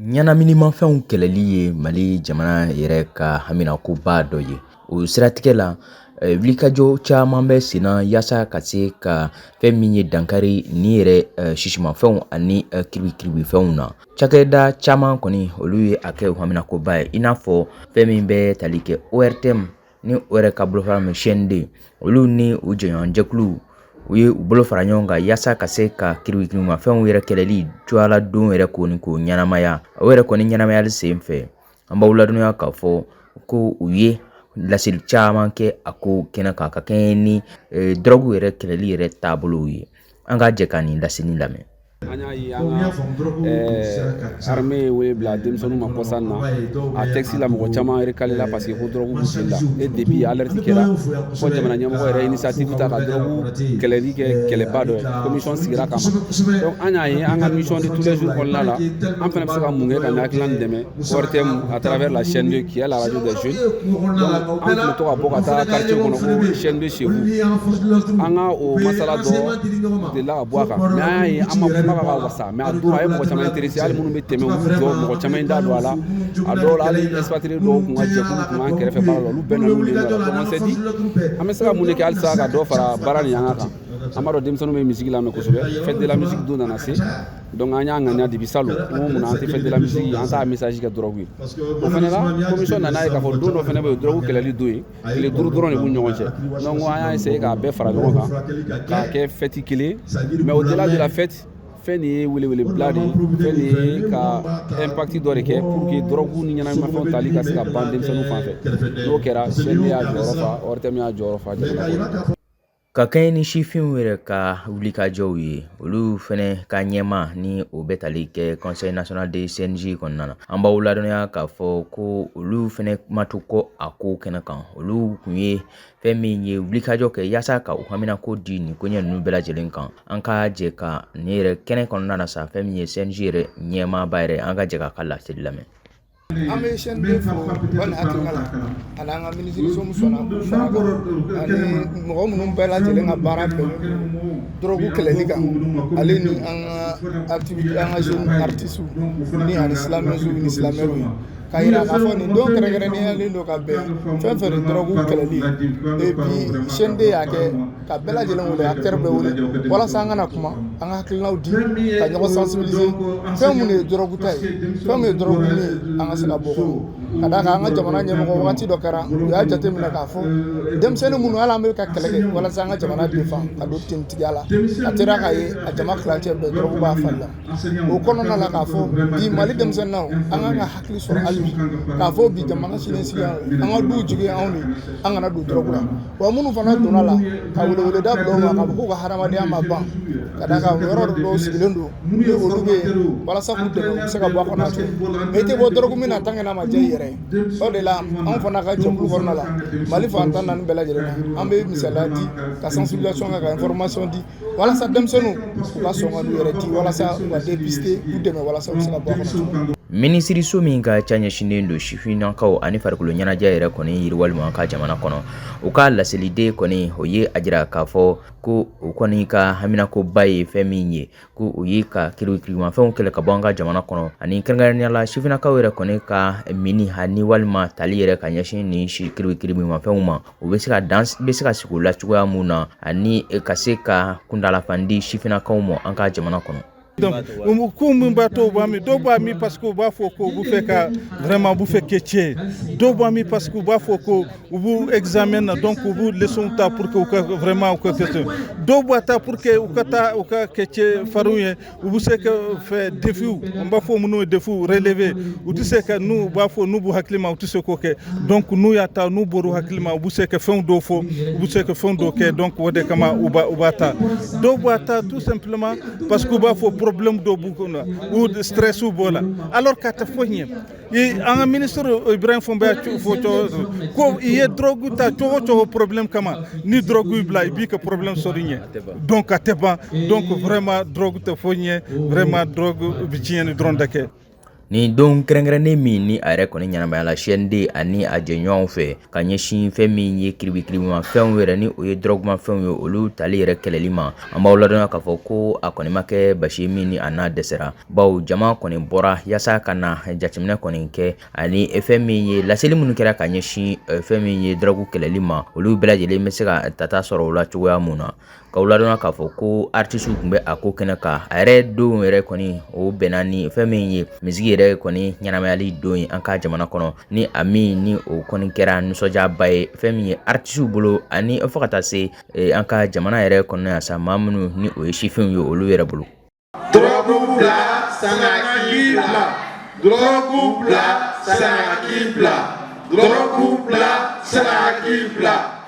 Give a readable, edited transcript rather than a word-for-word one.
Ɲɛnaminimafɛnw kɛlɛli ye Mali jamana yɛrɛ ka haminakoba dɔ ye. O siratigɛ la wulikajɔ caman bɛ senna yaasa ka se ka fɛn min ye dankari ni yɛrɛ sisimafɛnw ani kiribikiribifɛnw na. Cakɛda caman kɔni olu ye a kɛ haminakoba ye, i n'a fɔ fɛn min bɛ tali kɛ ORTM ni o yɛrɛ ka bolofara min CND, olu ni u jɛɲɔgɔnjɛkulu u ye u bolo fara ɲɔgɔn kan yaasa ka se ka kiribikiribimafɛnw yɛrɛ kɛlɛli cogoyala don yɛrɛ kɔni k'o ɲɛnamaya. O yɛrɛ kɔni ɲɛnamayali sen fɛ an b'aw ladɔnniya k'a fɔ ko u ye laseli caman kɛ a ko kɛnɛ kan ka kɛɲɛ ni drogue yɛrɛ kɛlɛli yɛrɛ taabolow ye. An ka jɛ ka nin laseli lamɛn. An y'a ye an ka armée wele bila denmisɛnninw ma kɔsan na a texte la mɔgɔ caman recalé la parce que ko drogue b'u jeli la et depuis alerte kɛra fɔ jamana ɲɛmɔgɔ yɛrɛ initiative ta ka drogue kɛlɛli kɛ kɛlɛba dɔ ye commission sigira kama. Donc an y'a ye an ka mission de tous les jours kɔnɔna la an fana bɛ se ka mun kɛ ka nin hakilina nin dɛmɛ ORTM à travers la chaîne 2 qui est la radio des jeunes. Donc an tun bɛ to ka bɔ ka taa quartier kɔnɔ ko chaîne 2 chez vous an ka o masala dɔ delila ka bɔ a kan mais an y'a ye an ma kuma ka wasa mais a don a ye mɔgɔ caman intéressé hali minnu bɛ tɛmɛ u jɔ mɔgɔ caman da don a la a dɔw la hali expatrié dɔw kun ka jɛkulu kun b'an kɛrɛfɛ baara la olu bɛɛ nana olu de nana donc on s'est dit an bɛ se ka mun de kɛ halisa ka dɔ fara baara nin yanga kan an b'a dɔn denmisɛnninw bɛ musique lamɛn kosɛbɛ fête de la musique don nana se donc an y'a ŋaniya depuis salon n ko mun na an tɛ fête de la musique an t'a message kɛ drogue ye o fana la commission nana ye k'a fɔ don dɔ fana bɛ yen drogue kɛlɛli don ye tile 5 dɔrɔn de b'u ni ɲɔgɔn cɛ donc an y'a essayé k'a bɛɛ fara ɲɔgɔn kan k'a kɛ fête kelen mais au delà de la fête fɛn nin ye welewelebila de ye fɛn nin ye ka impact dɔ de kɛ pour que drogue ni ɲɛnaminimafɛnw tali ka se ka ban denmisɛnninw fan fɛ n'o kɛra CND y'a jɔyɔrɔ fa ORTM y'a jɔyɔrɔ fa jamana kɔnɔ. Ka kɛɲɛ ni sifinw yɛrɛ ka wulikajɔw ye olu fɛnɛ ka ɲɛma ni o bɛ tali kɛ Conseil national de CNJ kɔnɔna na an b'aw ladɔnniya k'a fɔ ko olu fɛnɛ ma to kɔ a ko kɛnɛ kan. Olu kun ye fɛn min ye wulikajɔ kɛ yaasa ka u haminako di nin koɲɛ ninnu bɛɛ lajɛlen kan. An ka jɛ ka nin yɛrɛ kɛnɛ kɔnɔna na sa fɛn min ye CNJ yɛrɛ ɲɛmaaba yɛrɛ an ka jɛ k'a ka laseli lamɛn. An bɛ chaîne 2 fo wali hakilina la ani an ka minisiriso min sɔnna k'u fara kan ani mɔgɔ minnu bɛɛ lajɛlen ka baara bɛnnen drogue kɛlɛli kan ale ni an ka activité an ka jeune artistes ni ani silamɛsu ni silamɛw ye k'a yira k'a fɔ nin don kɛrɛnkɛrɛnniyalen don ka bɛn fɛn fɛn de drogue kɛlɛli et puis chaîne 2 y'a kɛ ka bɛɛ lajɛlen wele acteur bɛɛ wele walasa an kana kuma an ka hakilinaw di ka ɲɔgɔn sensibiliser fɛn mun de ye drogue ta ye fɛn mun ye drogue min ye an ka se ka bɔ ka d'a kan an ka jamana ɲɛmɔgɔ wagati dɔ kɛra u y'a jateminɛ k'a fɔ denmisɛnnin minnu hali an bɛ ka kɛlɛ kɛ walasa an ka jamana défend ka don tentigiya la a tera k'a ye a jama kilancɛ bɛɛ drogue b'a fari la o kɔnɔna la k'a fɔ bi Mali denmisɛnninw an kan ka hakili sɔrɔ hali bi k'a fɔ bi jamana siniɲɛsigi an ka duw jigi anw de an kana don drogue la wa minnu fana donna la ka weleweleda bila u ma k'a fɔ k'u ka hadamadenya ma ban ka d'a kan yɔrɔ dɔw sigilen don ni olu bɛ yen walasa k'u dɛmɛ u bɛ se ka bɔ a kɔnɔ ten mais i tɛ bɔ drogue min na tant que n'a ma diya i yɛrɛ ye o de la anw fana ka jɛkulu kɔnɔna la Mali fan tan naani bɛɛ lajɛlen na an bɛ misaliya di ka sensibilisation kɛ ka information di walasa denmisɛnninw u ka sɔn ka n'u yɛrɛ di walasa u ka dépister u dɛmɛ walasa u bɛ se ka bɔ a kɔnɔ. Minisiriso min ka ca ɲɛsinnen don sifinnakaw ani farikolo ɲɛnajɛ yɛrɛ kɔni yiriwalima ka jamana kɔnɔ u ka laseliden kɔni o ye a jira k'a fɔ ko u kɔni ka haminakoba ye fɛn min ye ko o ye ka kiribikiribimafɛnw kɛlɛ ka bɔ an ka jamana kɔnɔ ani kɛrɛnkɛrɛnnenya la sifinnakaw yɛrɛ kɔni ka mini ani walima tali yɛrɛ ka ɲɛsin ni kiribikiribimafɛnw ma u bɛ se ka sigi o la cogoya mun na ani ka se ka kundalafandi sifinnakaw ma an ka jamana kɔnɔ. Donc ko mun b'a to dɔw b'a mi parce que u b'a fɔ ko u b'u fɛ ka vraiment u b'u fɛ kɛ tiɲɛ dɔw b'a mi parce que u b'a fɔ ko u b'u examen na donc u b'u leçon ta pour que u ka vraiment u ka kɛ dɔw b'a ta pour que u ka taa u ka kɛ cɛ farinw ye u bɛ se ka fɛ défiw on b'a fɔ minnu ye défiw relever u tɛ se ka n'u b'a fɔ n'u b'u hakili ma u tɛ se k'o kɛ donc n'u y'a ta n'u bɔr'u hakili ma u bɛ se ka fɛnw dɔw fɔ u bɛ se ka fɛnw dɔw kɛ donc o de kama u b'a ta dɔw b'a ta tout simplement parce que u b'a fɔ problème dɔ b'u kɔnɔ ou stress b'o la alors k'a tɛ foyi ɲɛ an ka ministre Ibrahim Fɔnba y'a fɔ cogo ko i ye drogue ta cogo o cogo problème kama ni drogue y'i bila i b'i ka problème sɔrɔ i ɲɛ donc a tɛ ban donc vraiment drogue tɛ foyi ɲɛ vraiment drogue bɛ tiɲɛni dɔrɔn de kɛ. ni don kɛrɛnkɛrɛnnen min ni a yɛrɛ kɔni ɲɛnamayala CND ani a jɛɲɔgɔnw fɛ ka ɲɛsin fɛn min ye kiribikiribimafɛnw yɛrɛ ni o ye drɔgumafɛnw ye olu tali yɛrɛ kɛlɛli ma an b'aw ladɔnya k'a fɔ ko a kɔni ma kɛ basi min ni a n'a dɛsɛra bawo jama kɔni bɔra yaasa ka na jateminɛ kɔni kɛ ani fɛn min ye laseli minnu kɛra ka ɲɛsin fɛn min ye drɔgu kɛlɛli ma olu bɛɛ lajɛlen bɛ se ka tata sɔrɔ o la cogoya mun na k'aw ladɔnya k'a fɔ ko artisiw tun bɛ a ko kɛnɛ kan a yɛrɛ don yɛrɛ kɔni o bɛnna ni fɛn min ye misigi yɛrɛ kɔni ɲɛnamayali don ye an ka jamana kɔnɔ ni a min ni o kɔni kɛra nisɔndiyaba ye fɛn min ye artisiw bolo ani fo ka taa se an ka jamana yɛrɛ kɔnɔ yan sa maa minnu ni o ye sifinw ye olu yɛrɛ bolo. Drogu bila Sanaki bila, drogu bila Sanaki bila, drogu bila Sanaki bila.